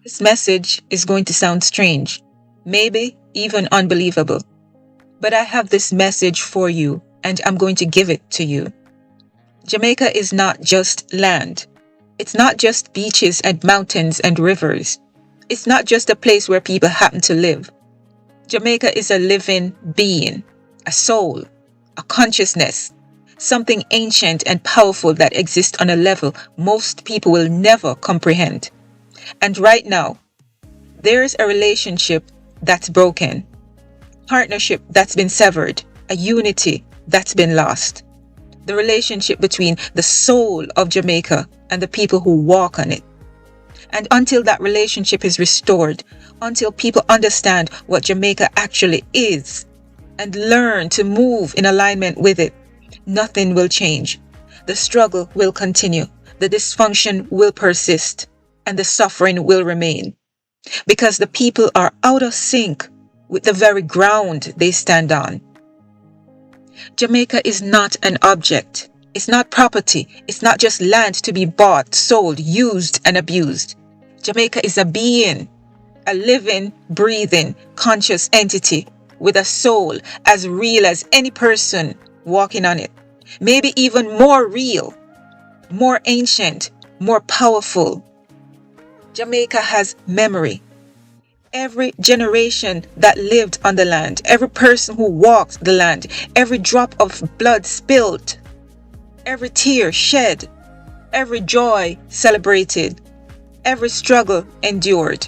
This message is going to sound strange, maybe even unbelievable. But I have this message for you, and I'm going to give it to you. Jamaica is not just land. It's not just beaches and mountains and rivers. It's not just a place where people happen to live. Jamaica is a living being, a soul, a consciousness, something ancient and powerful that exists on a level most people will never comprehend. And right now, there's a relationship that's broken, partnership that's been severed, a unity that's been lost. The relationship between the soul of Jamaica and the people who walk on it. And until that relationship is restored, until people understand what Jamaica actually is and learn to move in alignment with it, nothing will change. The struggle will continue, the dysfunction will persist, and the suffering will remain. Because the people are out of sync with the very ground they stand on. Jamaica is not an object. It's not property. It's not just land to be bought, sold, used, and abused. Jamaica is a being, a living, breathing, conscious entity with a soul as real as any person walking on it. Maybe even more real, more ancient, more powerful. Jamaica has memory. Every generation that lived on the land, every person who walked the land, every drop of blood spilled, every tear shed, every joy celebrated, every struggle endured.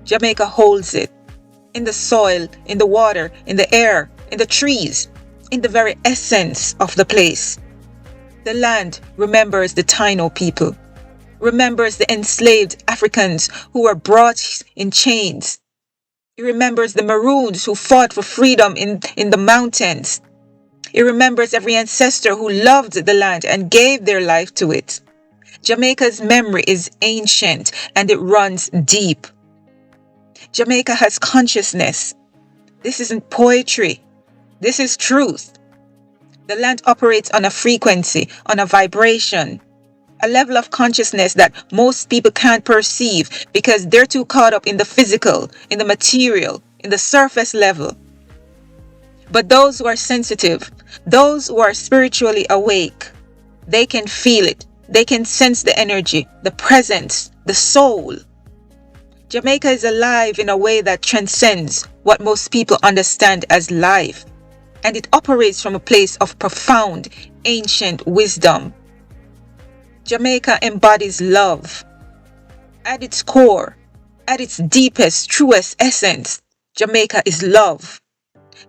Jamaica holds it in the soil, in the water, in the air, in the trees, in the very essence of the place. The land remembers the Taino people, remembers the enslaved Africans who were brought in chains. It remembers the Maroons who fought for freedom in the mountains. It remembers every ancestor who loved the land and gave their life to it. Jamaica's memory is ancient and it runs deep. Jamaica has consciousness. This isn't poetry. This is truth. The land operates on a frequency, on a vibration, a level of consciousness that most people can't perceive because they're too caught up in the physical, in the material, in the surface level. But those who are sensitive, those who are spiritually awake, they can feel it. They can sense the energy, the presence, the soul. Jamaica is alive in a way that transcends what most people understand as life. And it operates from a place of profound, ancient wisdom. Jamaica embodies love. At its core, at its deepest, truest essence, Jamaica is love.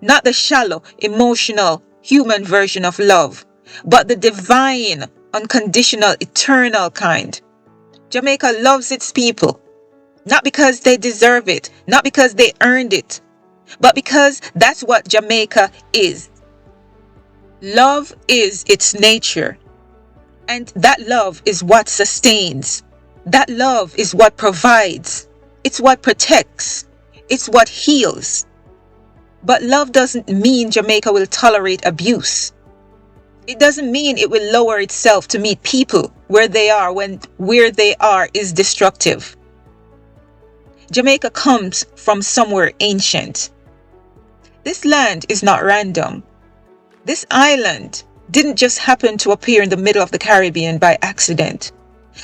Not the shallow, emotional, human version of love, but the divine, unconditional, eternal kind. Jamaica loves its people, not because they deserve it, not because they earned it, but because that's what Jamaica is. Love is its nature. And that love is what sustains. That love is what provides. It's what protects. It's what heals. But love doesn't mean Jamaica will tolerate abuse. It doesn't mean it will lower itself to meet people where they are when where they are is destructive. Jamaica comes from somewhere ancient. This land is not random. This island didn't just happen to appear in the middle of the Caribbean by accident.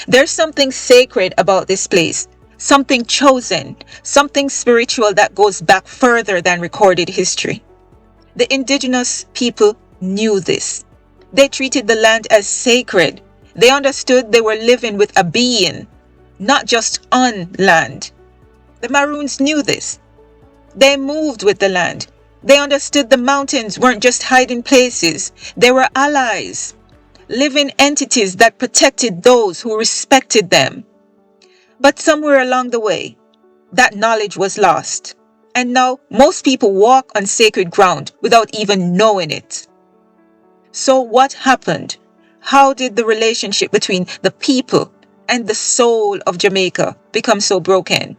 There's something sacred about this place, something chosen, something spiritual that goes back further than recorded history. The indigenous people knew this. They treated the land as sacred. They understood they were living with a being, not just on land. The Maroons knew this. They moved with the land. They understood the mountains weren't just hiding places. They were allies, living entities that protected those who respected them. But somewhere along the way, that knowledge was lost. And now most people walk on sacred ground without even knowing it. So what happened? How did the relationship between the people and the soul of Jamaica become so broken?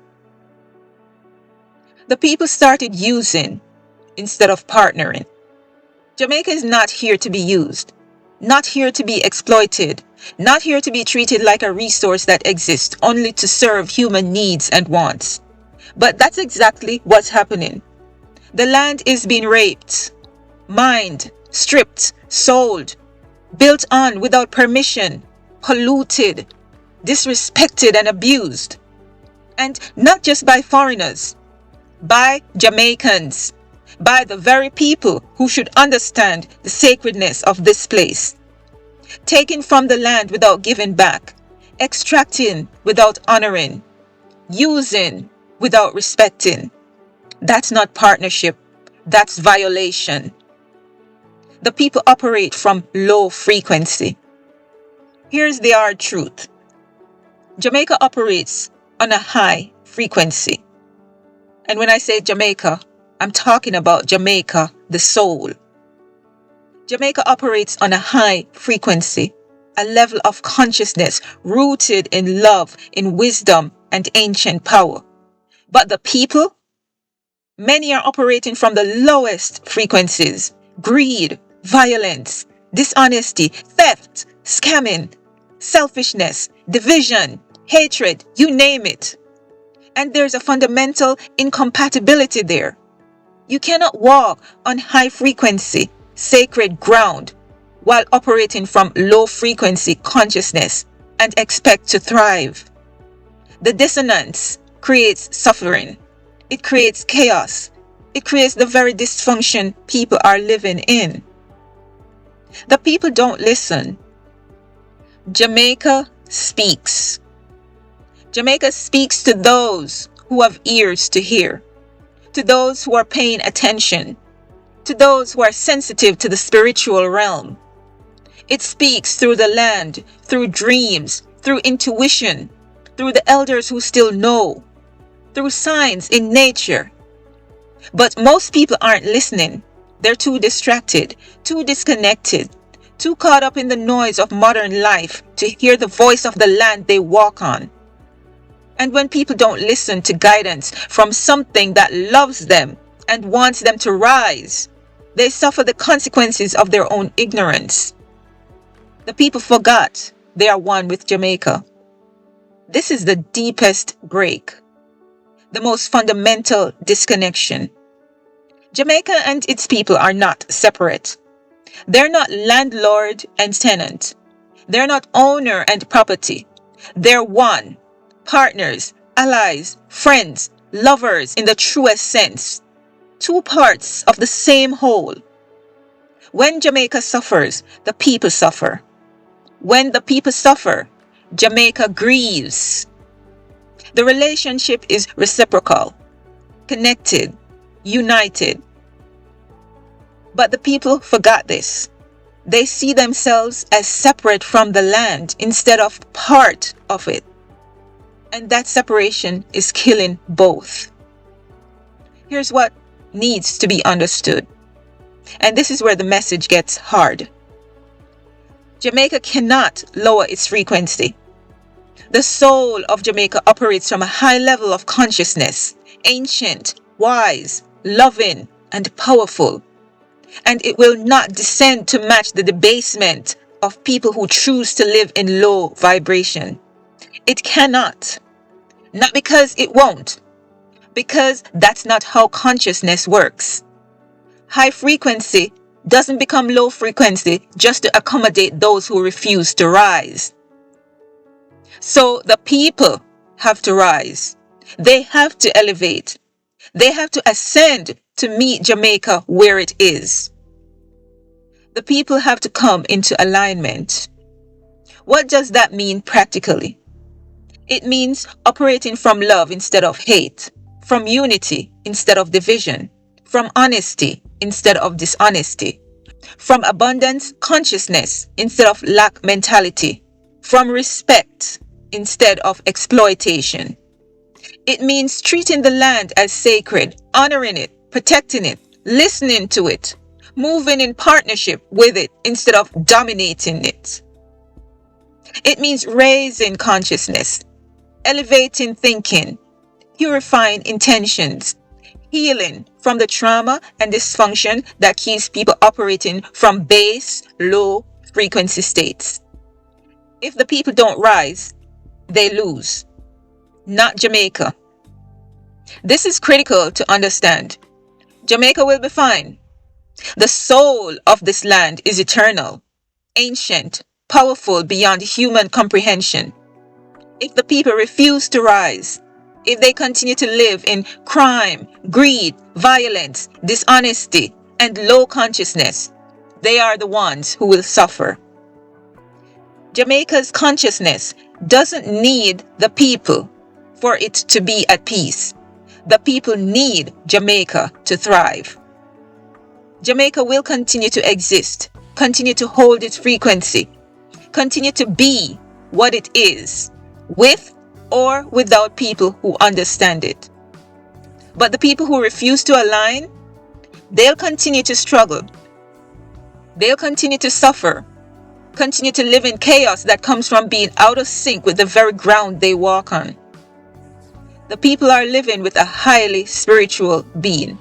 The people started using instead of partnering. Jamaica is not here to be used, not here to be exploited, not here to be treated like a resource that exists only to serve human needs and wants. But that's exactly what's happening. The land is being raped, mined, stripped, sold, built on without permission, polluted, disrespected and abused. And not just by foreigners, by Jamaicans, by the very people who should understand the sacredness of this place. Taking from the land without giving back, extracting without honoring, using without respecting. That's not partnership, that's violation. The people operate from low frequency. Here's the hard truth. Jamaica operates on a high frequency. And when I say Jamaica, I'm talking about Jamaica, the soul. Jamaica operates on a high frequency, a level of consciousness rooted in love, in wisdom, and ancient power. But the people, many are operating from the lowest frequencies: greed, violence, dishonesty, theft, scamming, selfishness, division, hatred, you name it. And there's a fundamental incompatibility there. You cannot walk on high frequency, sacred ground while operating from low frequency consciousness and expect to thrive. The dissonance creates suffering. It creates chaos. It creates the very dysfunction people are living in. The people don't listen. Jamaica speaks. Jamaica speaks to those who have ears to hear, to those who are paying attention, to those who are sensitive to the spiritual realm. It speaks through the land, through dreams, through intuition, through the elders who still know, through signs in nature. But most people aren't listening. They're too distracted, too disconnected, too caught up in the noise of modern life to hear the voice of the land they walk on. And when people don't listen to guidance from something that loves them and wants them to rise, they suffer the consequences of their own ignorance. The people forgot they are one with Jamaica. This is the deepest break, the most fundamental disconnection. Jamaica and its people are not separate. They're not landlord and tenant. They're not owner and property. They're one. Partners, allies, friends, lovers in the truest sense. Two parts of the same whole. When Jamaica suffers, the people suffer. When the people suffer, Jamaica grieves. The relationship is reciprocal, connected, united. But the people forgot this. They see themselves as separate from the land instead of part of it. And that separation is killing both. Here's what needs to be understood. And this is where the message gets hard. Jamaica cannot lower its frequency. The soul of Jamaica operates from a high level of consciousness, ancient, wise, loving, and powerful. And it will not descend to match the debasement of people who choose to live in low vibration. It cannot. Not because it won't. Because that's not how consciousness works. High frequency doesn't become low frequency just to accommodate those who refuse to rise. So the people have to rise. They have to elevate. They have to ascend to meet Jamaica where it is. The people have to come into alignment. What does that mean practically? It means operating from love instead of hate, from unity instead of division, from honesty instead of dishonesty, from abundance consciousness instead of lack mentality, from respect instead of exploitation. It means treating the land as sacred, honoring it, protecting it, listening to it, moving in partnership with it instead of dominating it. It means raising consciousness, elevating thinking, purifying intentions, healing from the trauma and dysfunction that keeps people operating from base, low frequency states. If the people don't rise, they lose. Not Jamaica. This is critical to understand. Jamaica will be fine. The soul of this land is eternal, ancient, powerful beyond human comprehension. If the people refuse to rise, if they continue to live in crime, greed, violence, dishonesty, and low consciousness, they are the ones who will suffer. Jamaica's consciousness doesn't need the people for it to be at peace. The people need Jamaica to thrive. Jamaica will continue to exist, continue to hold its frequency, continue to be what it is, with or without people who understand it. But the people who refuse to align, they'll continue to struggle. They'll continue to suffer, continue to live in chaos that comes from being out of sync with the very ground they walk on. The people are living with a highly spiritual being.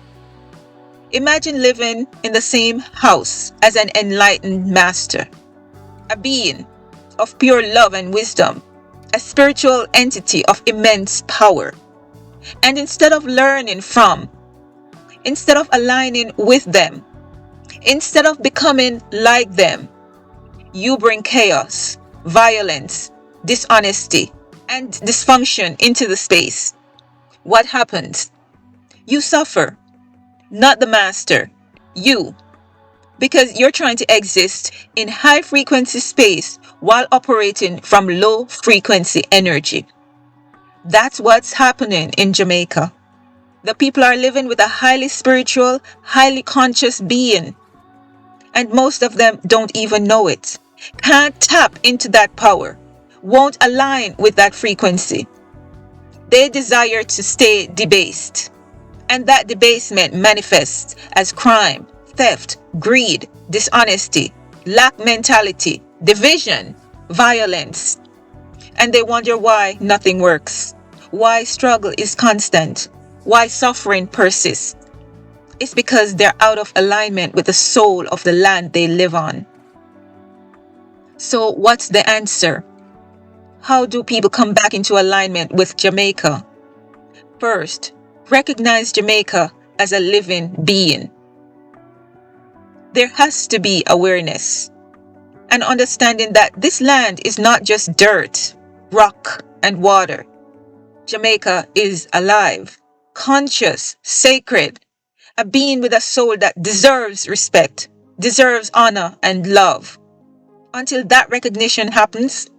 Imagine living in the same house as an enlightened master, a being of pure love and wisdom, a spiritual entity of immense power. And instead of learning from, instead of aligning with them, instead of becoming like them, you bring chaos, violence, dishonesty, and dysfunction into the space. What happens? You suffer. Not the master, you. Because you're trying to exist in high frequency space while operating from low frequency energy. That's what's happening in Jamaica. The people are living with a highly spiritual, highly conscious being. And most of them don't even know it. Can't tap into that power. Won't align with that frequency. They desire to stay debased. And that debasement manifests as crime, theft, greed, dishonesty, lack mentality, division, violence. And they wonder why nothing works, why struggle is constant, why suffering persists. It's because they're out of alignment with the soul of the land they live on. So what's the answer? How do people come back into alignment with Jamaica? First, recognize Jamaica as a living being. There has to be awareness and understanding that this land is not just dirt, rock, and water. Jamaica is alive, conscious, sacred, a being with a soul that deserves respect, deserves honor and love. Until that recognition happens,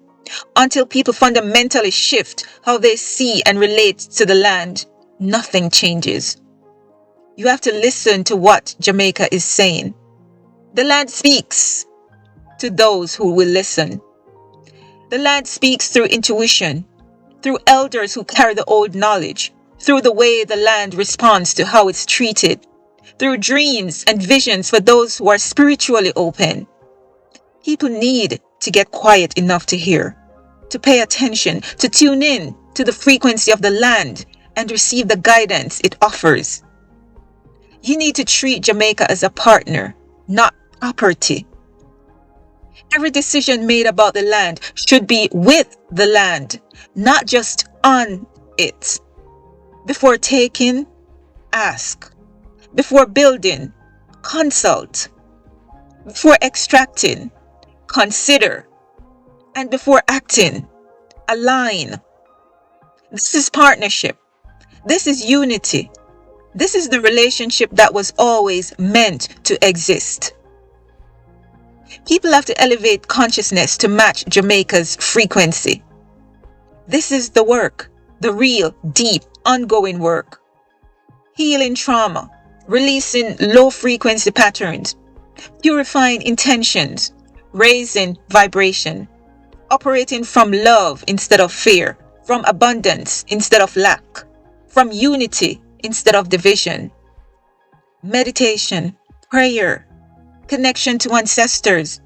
until people fundamentally shift how they see and relate to the land, nothing changes. You have to listen to what Jamaica is saying. The land speaks to those who will listen. The land speaks through intuition, through elders who carry the old knowledge, through the way the land responds to how it's treated, through dreams and visions for those who are spiritually open. People need to get quiet enough to hear, to pay attention, to tune in to the frequency of the land and receive the guidance it offers. You need to treat Jamaica as a partner, not property. Every decision made about the land should be with the land, not just on it. Before taking, ask. Before building, consult. Before extracting, consider. And before acting, align. This is partnership. This is unity. This is the relationship that was always meant to exist. People have to elevate consciousness to match Jamaica's frequency. This is the work, the real, deep, ongoing work. Healing trauma, releasing low frequency patterns, purifying intentions, raising vibration, operating from love instead of fear, from abundance instead of lack, from unity instead of division. Meditation, prayer, connection to ancestors,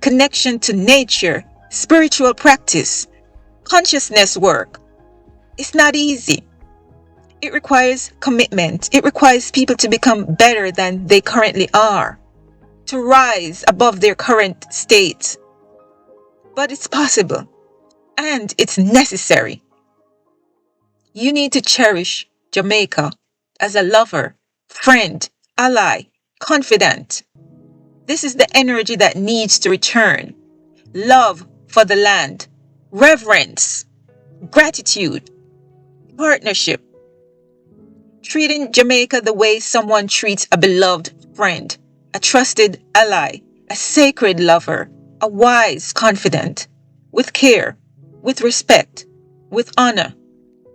connection to nature, spiritual practice, consciousness work. It's not easy. It requires commitment. It requires people to become better than they currently are, to rise above their current state. but it's possible and it's necessary. You need to cherish Jamaica as a lover, friend, ally, confidant. This is the energy that needs to return. Love for the land, reverence, gratitude, partnership. Treating Jamaica the way someone treats a beloved friend, a trusted ally, a sacred lover, a wise confidant, with care, with respect, with honor,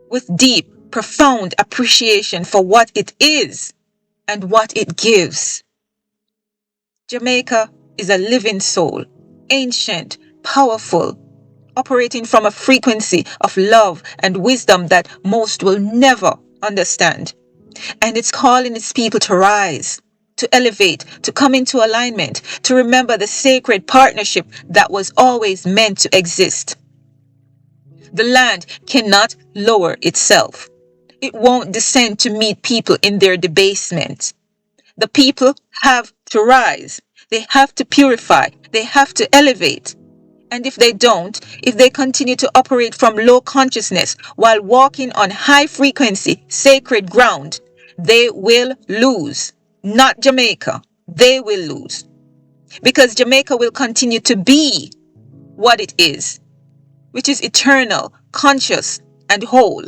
with deep, profound appreciation for what it is and what it gives. Jamaica is a living soul, ancient, powerful, operating from a frequency of love and wisdom that most will never understand. And it's calling its people to rise, to elevate, to come into alignment, to remember the sacred partnership that was always meant to exist. The land cannot lower itself. It won't descend to meet people in their debasement. The people have to rise. They have to purify. They have to elevate. And if they don't, if they continue to operate from low consciousness while walking on high frequency, sacred ground, they will lose. Not Jamaica. They will lose. Because Jamaica will continue to be what it is, which is eternal, conscious, and whole.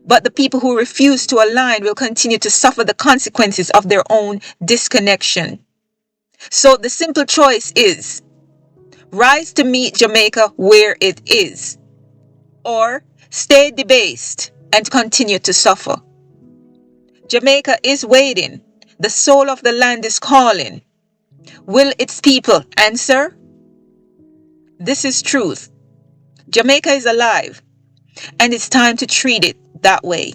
But the people who refuse to align will continue to suffer the consequences of their own disconnection. So the simple choice is rise to meet Jamaica where it is, or stay debased and continue to suffer. Jamaica is waiting. The soul of the land is calling. Will its people answer? This is truth. Jamaica is alive, and it's time to treat it that way.